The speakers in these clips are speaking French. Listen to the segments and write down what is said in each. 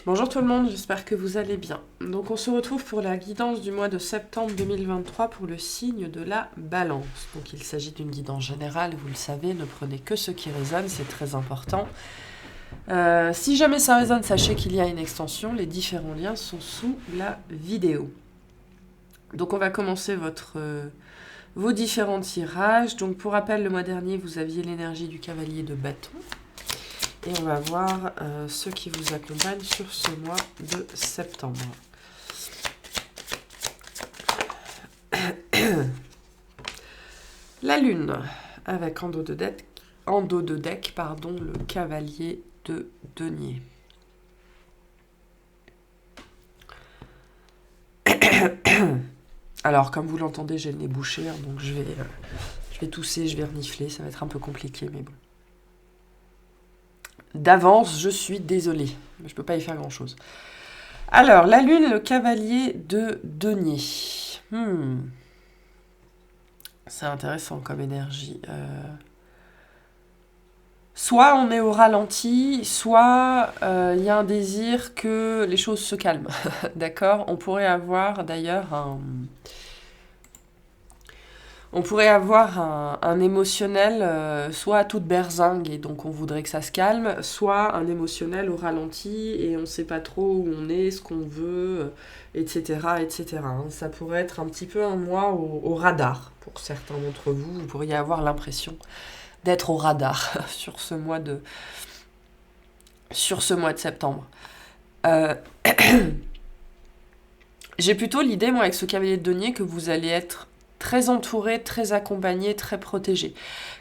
Bonjour tout le monde, j'espère que vous allez bien. Donc on se retrouve pour la guidance du mois de septembre 2023 pour le signe de la Balance. Donc il s'agit d'une guidance générale, vous le savez, ne prenez que ce qui résonne, c'est très important. Si jamais ça résonne, sachez qu'il y a une extension, les différents liens sont sous la vidéo. Donc on va commencer vos différents tirages. Donc pour rappel, le mois dernier, vous aviez l'énergie du cavalier de bâton. Et on va voir ceux qui vous accompagnent sur ce mois de septembre. La lune, avec en dos de deck, le cavalier de denier. Alors, comme vous l'entendez, j'ai le nez bouché, hein, donc je vais tousser, je vais renifler, ça va être un peu compliqué, mais bon. D'avance, je suis désolée, mais je ne peux pas y faire grand-chose. Alors, la lune, le cavalier de denier. C'est intéressant comme énergie. Soit on est au ralenti, soit il y a un désir que les choses se calment. D'accord ? On pourrait avoir d'ailleurs un émotionnel soit à toute berzingue et donc on voudrait que ça se calme, soit un émotionnel au ralenti et on ne sait pas trop où on est, ce qu'on veut, etc. etc. Ça pourrait être un petit peu un mois au radar pour certains d'entre vous. Vous pourriez avoir l'impression d'être au radar sur ce mois de septembre. J'ai plutôt l'idée, moi, avec ce cavalier de denier, que vous allez être très entouré, très accompagné, très protégé.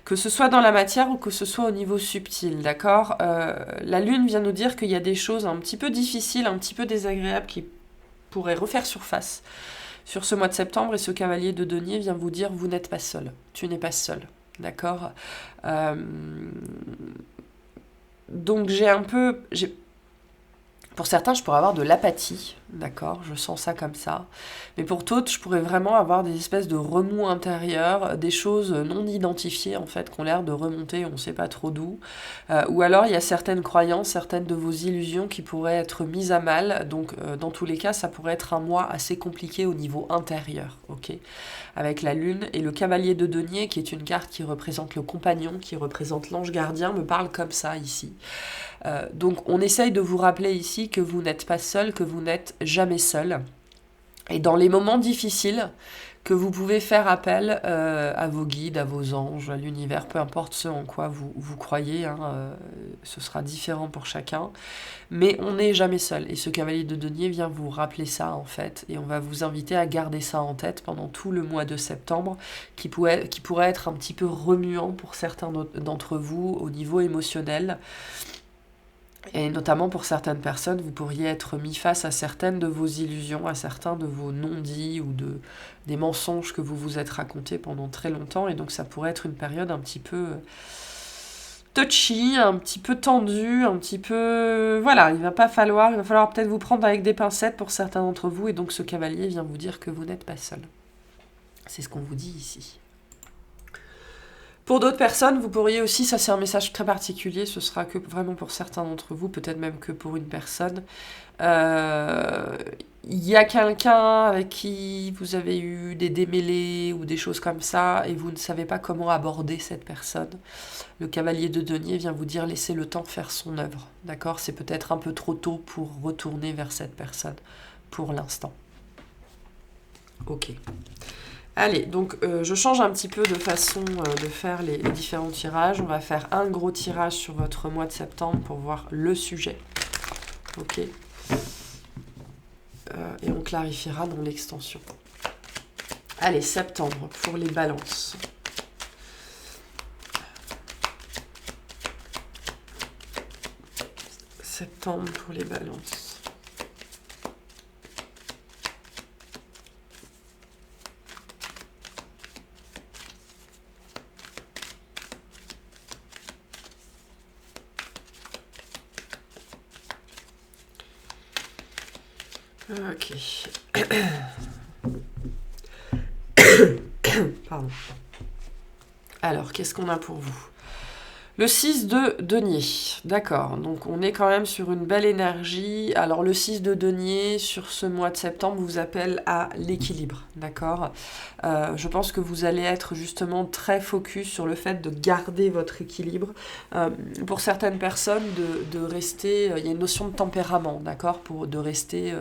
Que ce soit dans la matière ou que ce soit au niveau subtil, d'accord ? La lune vient nous dire qu'il y a des choses un petit peu difficiles, un petit peu désagréables qui pourraient refaire surface sur ce mois de septembre, et ce cavalier de denier vient vous dire, vous n'êtes pas seul, tu n'es pas seul, d'accord ? Donc pour certains, je pourrais avoir de l'apathie, d'accord ? Je sens ça comme ça. Mais pour d'autres, je pourrais vraiment avoir des espèces de remous intérieurs, des choses non identifiées, en fait, qui ont l'air de remonter, on ne sait pas trop d'où. Ou alors, il y a certaines croyances, certaines de vos illusions qui pourraient être mises à mal. Donc, dans tous les cas, ça pourrait être un mois assez compliqué au niveau intérieur, ok ? Avec la lune et le cavalier de denier, qui est une carte qui représente le compagnon, qui représente l'ange gardien, me parle comme ça, ici. Donc on essaye de vous rappeler ici que vous n'êtes pas seul, que vous n'êtes jamais seul. Et dans les moments difficiles, que vous pouvez faire appel à vos guides, à vos anges, à l'univers, peu importe ce en quoi vous croyez, ce sera différent pour chacun. Mais on n'est jamais seul. Et ce cavalier de denier vient vous rappeler ça, en fait. Et on va vous inviter à garder ça en tête pendant tout le mois de septembre, qui pourrait être un petit peu remuant pour certains d'entre vous au niveau émotionnel. Et notamment pour certaines personnes, vous pourriez être mis face à certaines de vos illusions, à certains de vos non-dits ou des mensonges que vous vous êtes racontés pendant très longtemps. Et donc ça pourrait être une période un petit peu touchy, un petit peu tendue, un petit peu... Voilà, il va falloir peut-être vous prendre avec des pincettes pour certains d'entre vous. Et donc ce cavalier vient vous dire que vous n'êtes pas seul. C'est ce qu'on vous dit ici. Pour d'autres personnes, vous pourriez aussi, ça c'est un message très particulier, ce sera que vraiment pour certains d'entre vous, peut-être même que pour une personne. Il y a quelqu'un avec qui vous avez eu des démêlés ou des choses comme ça et vous ne savez pas comment aborder cette personne. Le cavalier de denier vient vous dire laissez le temps faire son œuvre, d'accord ? C'est peut-être un peu trop tôt pour retourner vers cette personne pour l'instant. Ok. Allez, donc je change un petit peu de façon de faire les différents tirages. On va faire un gros tirage sur votre mois de septembre pour voir le sujet. Ok. Et on clarifiera dans l'extension. Allez, septembre pour les balances. Septembre pour les balances. Ok. Pardon. Alors, qu'est-ce qu'on a pour vous ? Le 6 de denier, d'accord, donc on est quand même sur une belle énergie. Alors le 6 de denier sur ce mois de septembre vous appelle à l'équilibre, d'accord. Je pense que vous allez être justement très focus sur le fait de garder votre équilibre. Pour certaines personnes, de rester, il y a une notion de tempérament, d'accord, de rester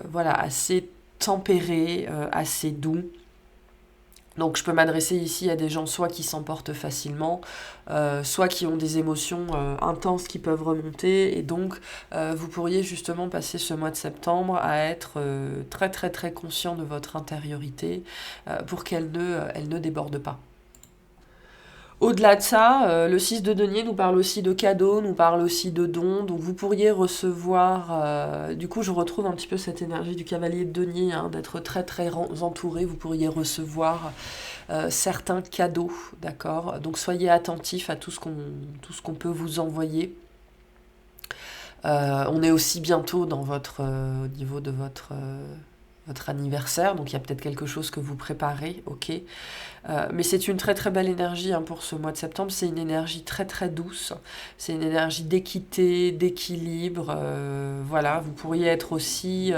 voilà, assez tempéré, assez doux. Donc je peux m'adresser ici à des gens soit qui s'emportent facilement, soit qui ont des émotions intenses qui peuvent remonter. Et donc vous pourriez justement passer ce mois de septembre à être très très très conscient de votre intériorité pour elle ne déborde pas. Au-delà de ça, le 6 de denier nous parle aussi de cadeaux, nous parle aussi de dons, donc vous pourriez recevoir, du coup je retrouve un petit peu cette énergie du cavalier de denier, hein, d'être très très entouré, vous pourriez recevoir certains cadeaux, d'accord. Donc soyez attentifs à tout ce qu'on peut vous envoyer. On est aussi bientôt dans au niveau de votre anniversaire, donc il y a peut-être quelque chose que vous préparez, ok. Mais c'est une très très belle énergie hein, pour ce mois de septembre, c'est une énergie très très douce, c'est une énergie d'équité, d'équilibre, voilà, vous pourriez être aussi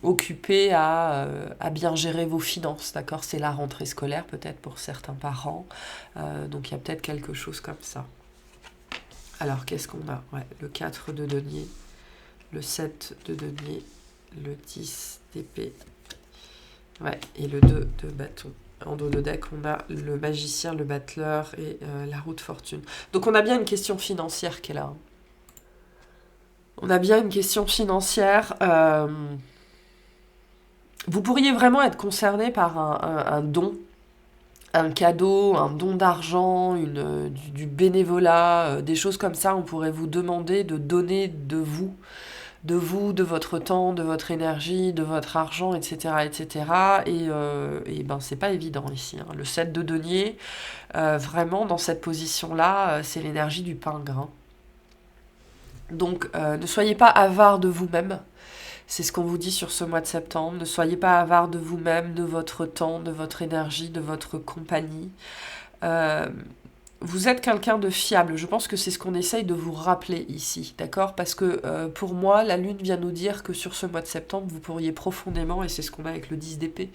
occupé à bien gérer vos finances, d'accord, c'est la rentrée scolaire peut-être pour certains parents, donc il y a peut-être quelque chose comme ça. Alors qu'est-ce qu'on a? Ouais, le 4 de denier, le 7 de denier, le 10 d'épée, ouais, et le 2 de bâton. En dos de deck, on a le magicien, le battleur et la roue de fortune. Donc on a bien une question financière qui est là. On a bien une question financière. Vous pourriez vraiment être concerné par un don, un cadeau, un don d'argent, du bénévolat, des choses comme ça. On pourrait vous demander de donner de vous, de votre temps, de votre énergie, de votre argent, etc. etc. Et ben, c'est pas évident ici. Hein. Le 7 de denier, vraiment, dans cette position-là, c'est l'énergie du pingre. Hein. Donc, ne soyez pas avare de vous-même. C'est ce qu'on vous dit sur ce mois de septembre. Ne soyez pas avare de vous-même, de votre temps, de votre énergie, de votre compagnie. Vous êtes quelqu'un de fiable. Je pense que c'est ce qu'on essaye de vous rappeler ici, d'accord? Parce que pour moi, la Lune vient nous dire que sur ce mois de septembre, vous pourriez profondément, et c'est ce qu'on a avec le 10 d'épée,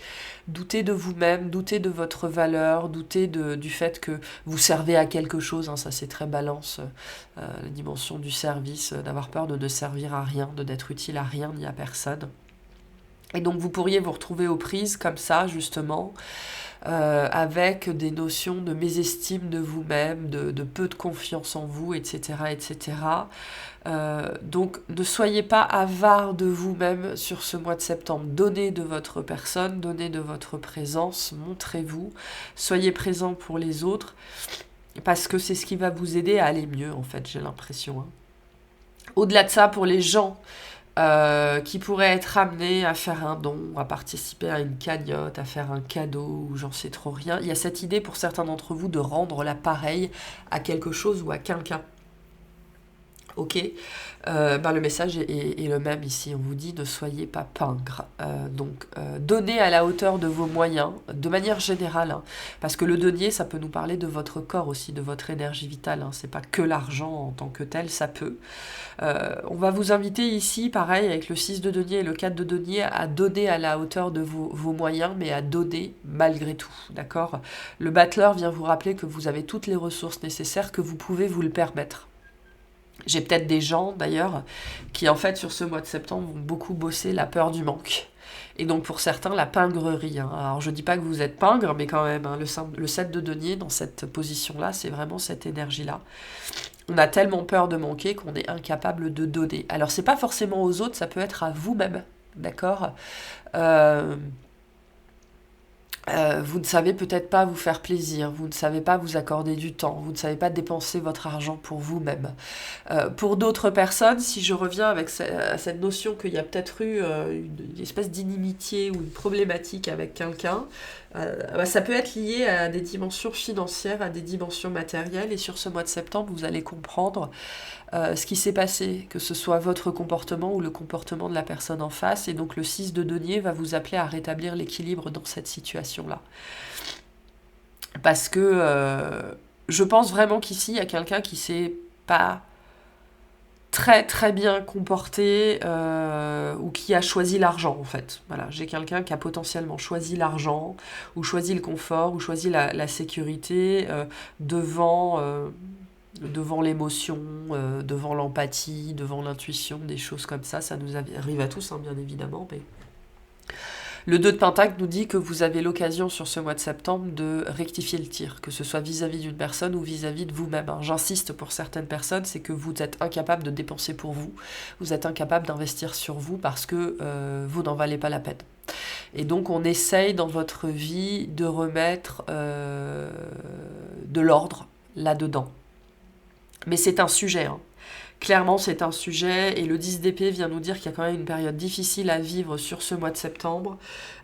douter de vous-même, douter de votre valeur, douter du fait que vous servez à quelque chose. Hein, ça, c'est très balance, la dimension du service, d'avoir peur de ne servir à rien, de n'être utile à rien ni à personne. Et donc, vous pourriez vous retrouver aux prises comme ça, justement, avec des notions de mésestime de vous-même, de peu de confiance en vous, etc. etc. Donc ne soyez pas avare de vous-même sur ce mois de septembre. Donnez de votre personne, donnez de votre présence, montrez-vous, soyez présent pour les autres, parce que c'est ce qui va vous aider à aller mieux, en fait, j'ai l'impression. Hein. Au-delà de ça, pour les gens qui pourrait être amené à faire un don, à participer à une cagnotte, à faire un cadeau, ou j'en sais trop rien. Il y a cette idée pour certains d'entre vous de rendre l'appareil à quelque chose ou à quelqu'un. Ok, le message est le même ici. On vous dit ne soyez pas pingre. Donc, donnez à la hauteur de vos moyens, de manière générale. Hein, parce que le denier, ça peut nous parler de votre corps aussi, de votre énergie vitale. Hein, c'est pas que l'argent en tant que tel, ça peut. On va vous inviter ici, pareil, avec le 6 de denier et le 4 de denier, à donner à la hauteur de vos moyens, mais à donner malgré tout. D'accord? Le battleur vient vous rappeler que vous avez toutes les ressources nécessaires, que vous pouvez vous le permettre. J'ai peut-être des gens, d'ailleurs, qui, en fait, sur ce mois de septembre, vont beaucoup bosser la peur du manque. Et donc, pour certains, la pingrerie. Hein. Alors, je ne dis pas que vous êtes pingre, mais quand même, hein, le 7 de denier, dans cette position-là, c'est vraiment cette énergie-là. On a tellement peur de manquer qu'on est incapable de donner. Alors, c'est pas forcément aux autres, ça peut être à vous-même, d'accord vous ne savez peut-être pas vous faire plaisir, vous ne savez pas vous accorder du temps, vous ne savez pas dépenser votre argent pour vous-même. Pour d'autres personnes, si je reviens avec cette notion qu'il y a peut-être eu une espèce d'inimitié ou une problématique avec quelqu'un, ça peut être lié à des dimensions financières, à des dimensions matérielles, et sur ce mois de septembre, vous allez comprendre ce qui s'est passé, que ce soit votre comportement ou le comportement de la personne en face, et donc le 6 de denier va vous appeler à rétablir l'équilibre dans cette situation-là. Parce que je pense vraiment qu'ici, il y a quelqu'un qui s'est pas très très bien comporté ou qui a choisi l'argent en fait. Voilà, j'ai quelqu'un qui a potentiellement choisi l'argent ou choisi le confort ou choisi la sécurité devant l'émotion, devant l'empathie, devant l'intuition, des choses comme ça nous arrive à tous hein, bien évidemment, mais le 2 de Pentacle nous dit que vous avez l'occasion sur ce mois de septembre de rectifier le tir, que ce soit vis-à-vis d'une personne ou vis-à-vis de vous-même. Hein. J'insiste pour certaines personnes, c'est que vous êtes incapable de dépenser pour vous, vous êtes incapable d'investir sur vous parce que vous n'en valez pas la peine. Et donc on essaye dans votre vie de remettre de l'ordre là-dedans. Mais c'est un sujet, hein. Clairement, c'est un sujet, et le 10 d'épée vient nous dire qu'il y a quand même une période difficile à vivre sur ce mois de septembre.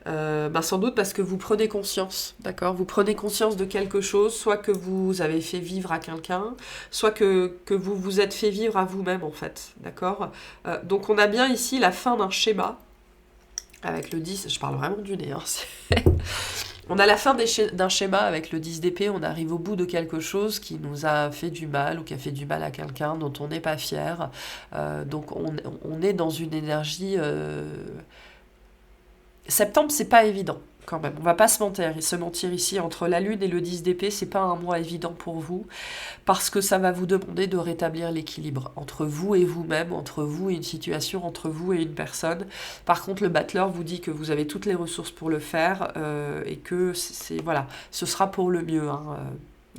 Sans doute parce que vous prenez conscience, d'accord ? Vous prenez conscience de quelque chose, soit que vous avez fait vivre à quelqu'un, soit que vous vous êtes fait vivre à vous-même, en fait, d'accord ? Donc on a bien ici la fin d'un schéma, avec le 10, je parle vraiment du nez, hein, on a la fin d'un schéma avec le 10 d'épée, on arrive au bout de quelque chose qui nous a fait du mal ou qui a fait du mal à quelqu'un dont on n'est pas fier. Donc on est dans une énergie... Septembre, c'est pas évident quand même. On va pas se mentir ici. Entre la lune et le 10 d'épée, c'est pas un mois évident pour vous parce que ça va vous demander de rétablir l'équilibre entre vous et vous-même, entre vous et une situation, entre vous et une personne. Par contre, le battleur vous dit que vous avez toutes les ressources pour le faire et que voilà, ce sera pour le mieux, hein,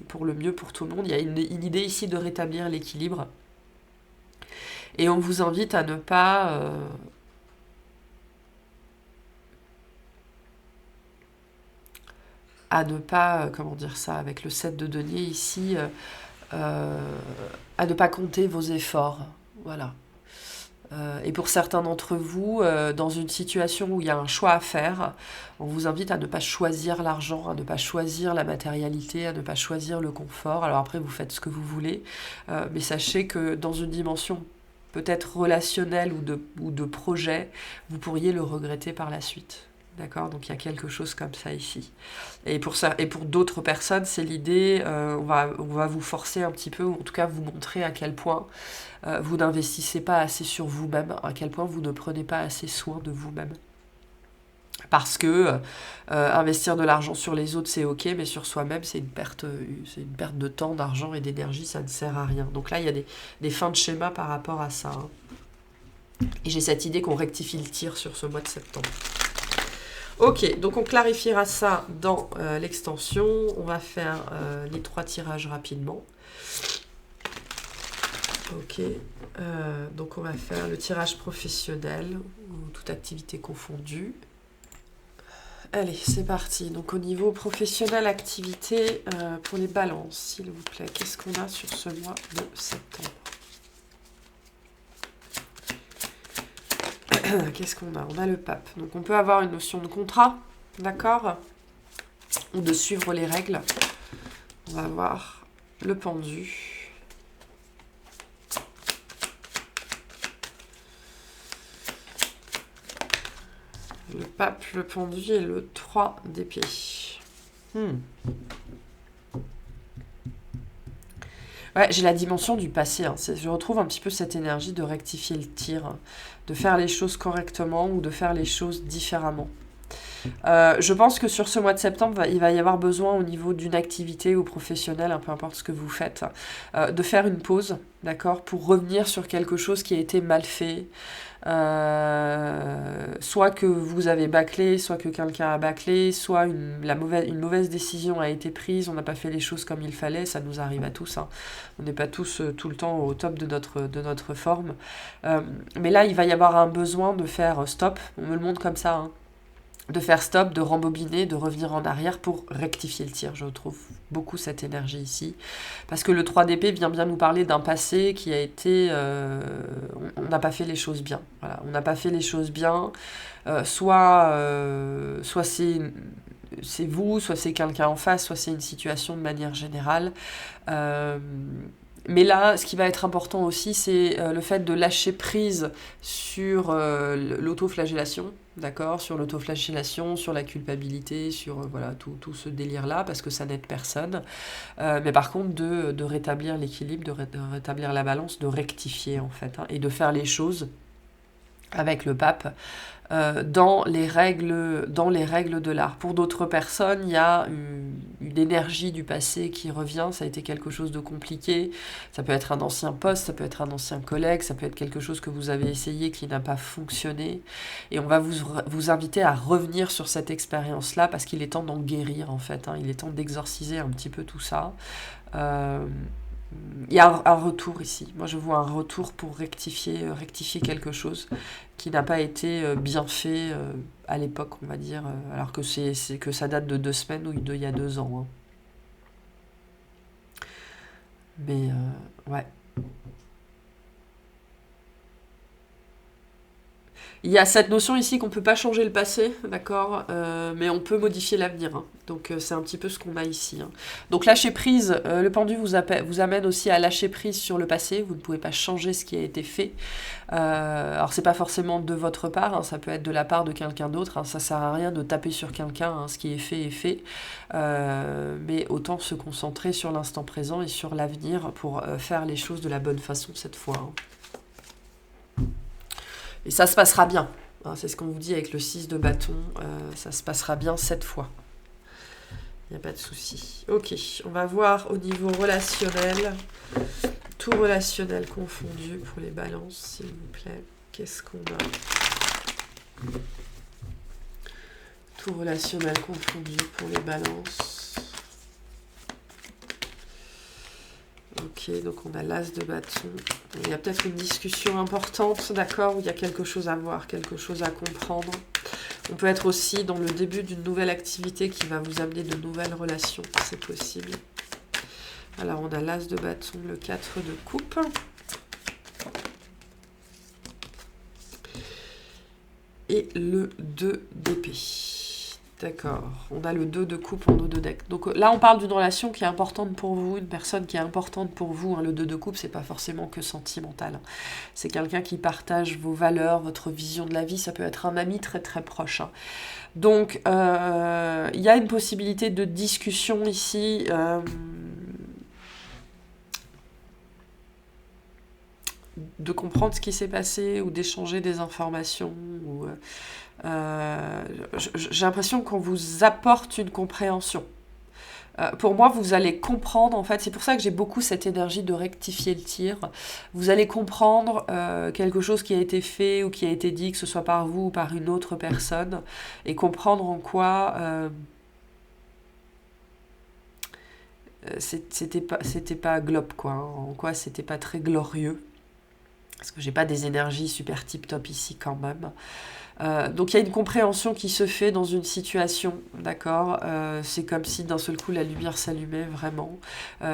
pour le mieux pour tout le monde. Il y a une idée ici de rétablir l'équilibre et on vous invite à ne pas comment dire ça, avec le 7 de denier ici, à ne pas compter vos efforts. Voilà. Et pour certains d'entre vous, dans une situation où il y a un choix à faire, on vous invite à ne pas choisir l'argent, à ne pas choisir la matérialité, à ne pas choisir le confort. Alors après, vous faites ce que vous voulez, mais sachez que dans une dimension peut-être relationnelle ou de projet, vous pourriez le regretter par la suite. D'accord ? Donc il y a quelque chose comme ça ici. Et pour d'autres personnes, c'est l'idée, on va vous forcer un petit peu, ou en tout cas vous montrer à quel point vous n'investissez pas assez sur vous-même, à quel point vous ne prenez pas assez soin de vous-même. Parce que investir de l'argent sur les autres, c'est ok, mais sur soi-même, c'est une perte de temps, d'argent et d'énergie, ça ne sert à rien. Donc là, il y a des fins de schéma par rapport à ça. Hein. Et j'ai cette idée qu'on rectifie le tir sur ce mois de septembre. Ok, donc on clarifiera ça dans l'extension. On va faire les 3 tirages rapidement. Ok, donc on va faire le tirage professionnel, ou toute activité confondue. Allez, c'est parti. Donc au niveau professionnel, activité, pour les balances, s'il vous plaît. Qu'est-ce qu'on a sur ce mois de septembre ? Qu'est-ce qu'on a ? On a le pape. Donc on peut avoir une notion de contrat, d'accord ? Ou de suivre les règles. On va voir le pendu. Le pape, le pendu et le 3 d'épée. Ouais, j'ai la dimension du passé. Hein. Je retrouve un petit peu cette énergie de rectifier le tir, hein, de faire les choses correctement ou de faire les choses différemment. Je pense que sur ce mois de septembre, il va y avoir besoin au niveau d'une activité ou professionnelle, peu importe ce que vous faites, de faire une pause, d'accord, pour revenir sur quelque chose qui a été mal fait. Soit que vous avez bâclé, soit que quelqu'un a bâclé, soit une mauvaise décision a été prise, on n'a pas fait les choses comme il fallait, ça nous arrive à tous. Hein. On n'est pas tous tout le temps au top de notre forme. Mais là, il va y avoir un besoin de faire stop, on me le montre comme ça, hein. De faire stop, de rembobiner, de revenir en arrière pour rectifier le tir. Je trouve beaucoup cette énergie ici. Parce que le 3 d'épée vient bien nous parler d'un passé qui a été... on n'a pas fait les choses bien. Voilà, on n'a pas fait les choses bien. Soit c'est vous, soit c'est quelqu'un en face, soit c'est une situation de manière générale. Mais là, ce qui va être important aussi, c'est le fait de lâcher prise sur l'autoflagellation, d'accord, sur l'autoflagellation, sur la culpabilité, sur voilà, tout ce délire-là, parce que ça n'aide personne. Mais par contre, de rétablir l'équilibre, de rétablir la balance, de rectifier en fait, hein, et de faire les choses avec le pape dans les règles de l'art. Pour d'autres personnes, il y a une énergie du passé qui revient, ça a été quelque chose de compliqué, ça peut être un ancien poste, ça peut être un ancien collègue, ça peut être quelque chose que vous avez essayé qui n'a pas fonctionné, et on va vous inviter à revenir sur cette expérience-là, parce qu'il est temps d'en guérir en fait, hein, il est temps d'exorciser un petit peu tout ça. Il y a un retour ici. Moi, je vois un retour pour rectifier quelque chose qui n'a pas été bien fait à l'époque, on va dire, alors que que ça date de 2 semaines ou il y a 2 ans. Hein. Mais ouais. Il y a cette notion ici qu'on ne peut pas changer le passé, d'accord, mais on peut modifier l'avenir. Hein. Donc c'est un petit peu ce qu'on a ici. Hein. Donc lâcher prise, le pendu vous amène aussi à lâcher prise sur le passé. Vous ne pouvez pas changer ce qui a été fait. Alors c'est pas forcément de votre part, hein, ça peut être de la part de quelqu'un d'autre. Hein, ça sert à rien de taper sur quelqu'un. Hein, ce qui est fait est fait. Mais autant se concentrer sur l'instant présent et sur l'avenir pour faire les choses de la bonne façon cette fois. Hein. Et ça se passera bien. Hein, c'est ce qu'on vous dit avec le 6 de bâton. Ça se passera bien cette fois. Il n'y a pas de souci. Ok, on va voir au niveau relationnel. Tout relationnel confondu pour les balances, s'il vous plaît. Qu'est-ce qu'on a? Tout relationnel confondu pour les balances. Ok, donc on a l'as de bâton. Il y a peut-être une discussion importante, d'accord, où il y a quelque chose à voir, quelque chose à comprendre. On peut être aussi dans le début d'une nouvelle activité qui va vous amener de nouvelles relations, c'est possible. Alors on a l'as de bâton, le 4 de coupe. Et le 2 d'épée. D'accord, on a le 2 de coupe en eau de deck. Donc là, on parle d'une relation qui est importante pour vous, une personne qui est importante pour vous. Hein. Le 2 de coupe, c'est pas forcément que sentimental. C'est quelqu'un qui partage vos valeurs, votre vision de la vie. Ça peut être un ami très très proche. Hein. Donc, il y a une possibilité de discussion ici. De comprendre ce qui s'est passé ou d'échanger des informations. Ou, j'ai l'impression qu'on vous apporte une compréhension. Pour moi, vous allez comprendre, en fait, c'est pour ça que j'ai beaucoup cette énergie de rectifier le tir. Vous allez comprendre quelque chose qui a été fait ou qui a été dit, que ce soit par vous ou par une autre personne, et comprendre en quoi c'était pas globe, quoi. Hein, en quoi c'était pas très glorieux. Parce que j'ai pas des énergies super tip-top ici quand même. Donc il y a une compréhension qui se fait dans une situation, d'accord, c'est comme si d'un seul coup la lumière s'allumait vraiment.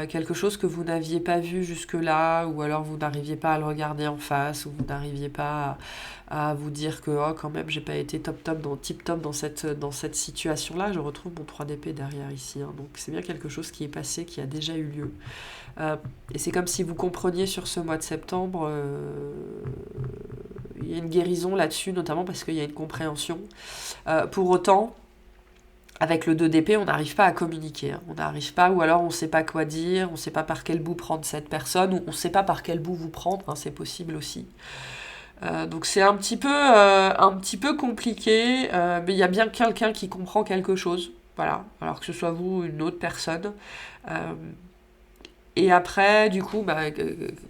Quelque chose que vous n'aviez pas vu jusque-là, ou alors vous n'arriviez pas à le regarder en face, ou vous n'arriviez pas à vous dire que oh, quand même j'ai pas été tip-top dans cette situation-là. Je retrouve mon 3 d'épée derrière ici. Hein. Donc c'est bien quelque chose qui est passé, qui a déjà eu lieu. Et c'est comme si vous compreniez sur ce mois de septembre, il y a une guérison là-dessus, notamment parce qu'il y a une compréhension. Pour autant, avec le 2 d'épée, on n'arrive pas à communiquer. Hein. On n'arrive pas, ou alors on ne sait pas quoi dire, on ne sait pas par quel bout prendre cette personne, ou on ne sait pas par quel bout vous prendre, hein, c'est possible aussi. Donc c'est un petit peu compliqué, mais il y a bien quelqu'un qui comprend quelque chose, voilà, alors que ce soit vous ou une autre personne. Et après, du coup,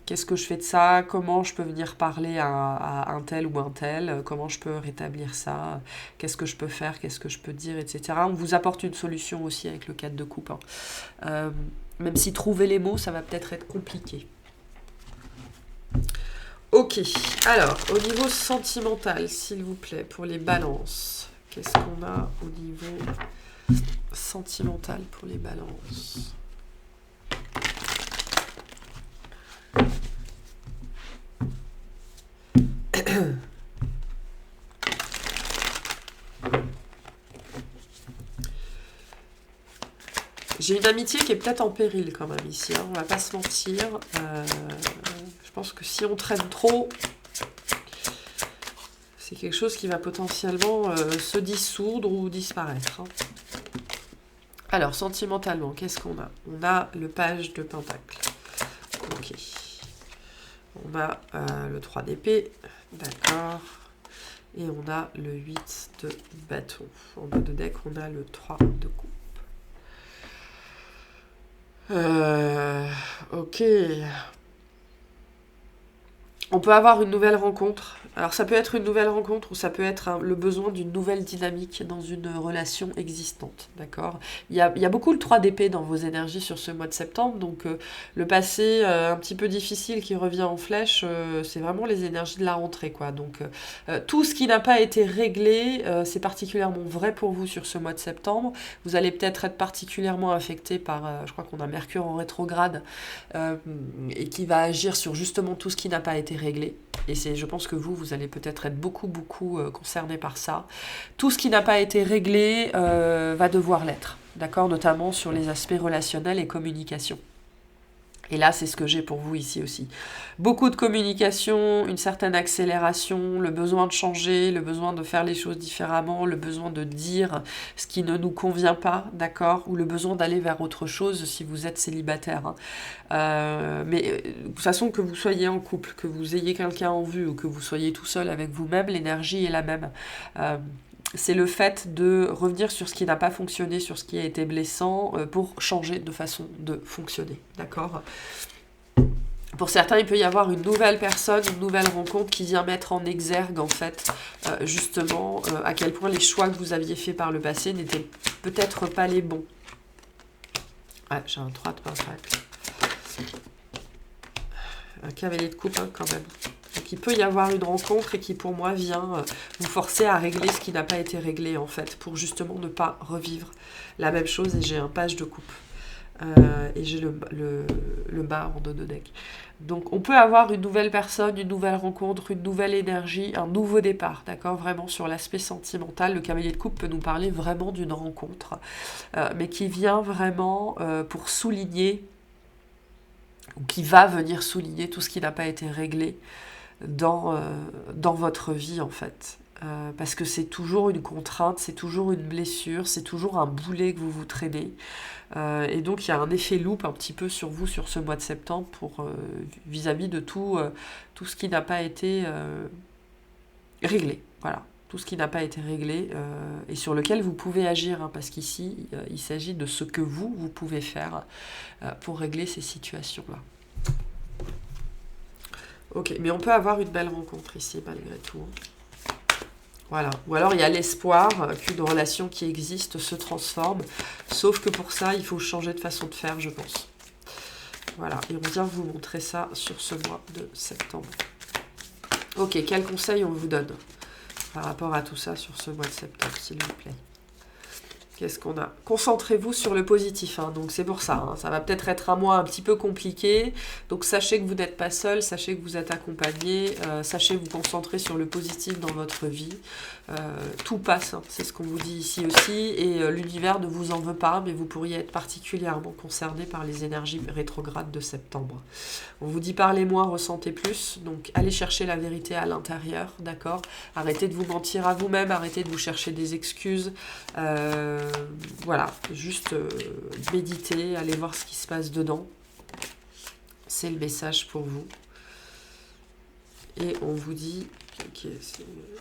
qu'est-ce que je fais de ça? Comment je peux venir parler à un tel ou un tel? Comment je peux rétablir ça? Qu'est-ce que je peux faire? Qu'est-ce que je peux dire? Etc. On vous apporte une solution aussi avec le 4 de coupe. Hein. Même si trouver les mots, ça va peut-être être compliqué. Ok, alors, au niveau sentimental, s'il vous plaît, pour les balances, qu'est-ce qu'on a au niveau sentimental pour les balances? J'ai une amitié qui est peut-être en péril quand même ici, hein, on va pas se mentir. Je pense que si on traîne trop, c'est quelque chose qui va potentiellement se dissoudre ou disparaître. Hein. Alors, sentimentalement, qu'est-ce qu'on a? On a le page de pentacle. Ok. On a le 3 d'épée. D'accord. Et on a le 8 de bâton. En bas de deck, on a le 3 de coupe. Ok. On peut avoir une nouvelle rencontre. Alors ça peut être une nouvelle rencontre ou ça peut être le besoin d'une nouvelle dynamique dans une relation existante, d'accord ? Il y a beaucoup le 3 d'épée dans vos énergies sur ce mois de septembre, donc le passé un petit peu difficile qui revient en flèche, c'est vraiment les énergies de la rentrée, quoi. Donc tout ce qui n'a pas été réglé, c'est particulièrement vrai pour vous sur ce mois de septembre. Vous allez peut-être être particulièrement affecté par, je crois qu'on a Mercure en rétrograde, et qui va agir sur justement tout ce qui n'a pas été réglé. Et je pense que vous allez peut-être être beaucoup concerné par ça. Tout ce qui n'a pas été réglé va devoir l'être, d'accord, notamment sur les aspects relationnels et communication. Et là, c'est ce que j'ai pour vous ici aussi. Beaucoup de communication, une certaine accélération, le besoin de changer, le besoin de faire les choses différemment, le besoin de dire ce qui ne nous convient pas, d'accord ? Ou le besoin d'aller vers autre chose si vous êtes célibataire. Hein. Mais de toute façon, que vous soyez en couple, que vous ayez quelqu'un en vue ou que vous soyez tout seul avec vous-même, l'énergie est la même. C'est le fait de revenir sur ce qui n'a pas fonctionné, sur ce qui a été blessant, pour changer de façon de fonctionner, d'accord ? Pour certains, il peut y avoir une nouvelle personne, une nouvelle rencontre qui vient mettre en exergue, en fait, justement, à quel point les choix que vous aviez faits par le passé n'étaient peut-être pas les bons. Ah, j'ai un 3 de pentacle. Un cavalier de coupe, hein, quand même. Donc il peut y avoir une rencontre et qui pour moi vient vous forcer à régler ce qui n'a pas été réglé en fait, pour justement ne pas revivre la même chose. Et j'ai un page de coupe. Et j'ai le bas en dos de deck. Donc on peut avoir une nouvelle personne, une nouvelle rencontre, une nouvelle énergie, un nouveau départ, d'accord ? Vraiment sur l'aspect sentimental, le cavalier de coupe peut nous parler vraiment d'une rencontre, mais qui vient vraiment pour souligner, ou qui va venir souligner tout ce qui n'a pas été réglé dans votre vie en fait. Parce que c'est toujours une contrainte, c'est toujours une blessure, c'est toujours un boulet que vous vous traînez. Et donc il y a un effet loupe un petit peu sur vous sur ce mois de septembre pour vis-à-vis de tout ce qui n'a pas été réglé. Voilà, tout ce qui n'a pas été réglé et sur lequel vous pouvez agir, hein, parce qu'ici il s'agit de ce que vous pouvez faire pour régler ces situations-là. Ok, mais on peut avoir une belle rencontre ici malgré tout. Voilà. Ou alors il y a l'espoir qu'une relation qui existe se transforme, sauf que pour ça, il faut changer de façon de faire, je pense. Voilà, et on vient vous montrer ça sur ce mois de septembre. Ok, quels conseils on vous donne par rapport à tout ça sur ce mois de septembre, s'il vous plaît ? Qu'est-ce qu'on a ? Concentrez-vous sur le positif, hein, donc c'est pour ça. Hein, ça va peut-être être un mois un petit peu compliqué, donc sachez que vous n'êtes pas seul, sachez que vous êtes accompagné, sachez vous concentrer sur le positif dans votre vie. Tout passe, hein, c'est ce qu'on vous dit ici aussi, et l'univers ne vous en veut pas, mais vous pourriez être particulièrement concerné par les énergies rétrogrades de septembre. On vous dit parlez moins, ressentez plus, donc allez chercher la vérité à l'intérieur, d'accord ? Arrêtez de vous mentir à vous-même, arrêtez de vous chercher des excuses. Voilà, juste méditer, allez voir ce qui se passe dedans. C'est le message pour vous. Et on vous dit, okay,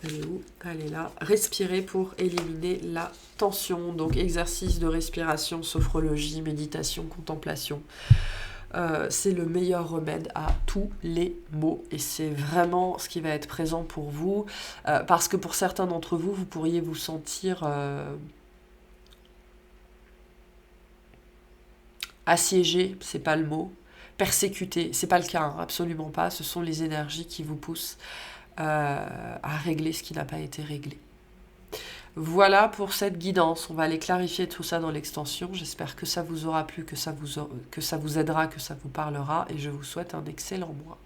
elle est où ? Elle est là. Respirez pour éliminer la tension. Donc exercice de respiration, sophrologie, méditation, contemplation. C'est le meilleur remède à tous les maux et c'est vraiment ce qui va être présent pour vous parce que pour certains d'entre vous, vous pourriez vous sentir assiégé, c'est pas le mot, persécuté, c'est pas le cas, hein, absolument pas, ce sont les énergies qui vous poussent à régler ce qui n'a pas été réglé. Voilà pour cette guidance. On va aller clarifier tout ça dans l'extension. J'espère que ça vous aura plu, que ça vous aidera, que ça vous parlera. Et je vous souhaite un excellent mois.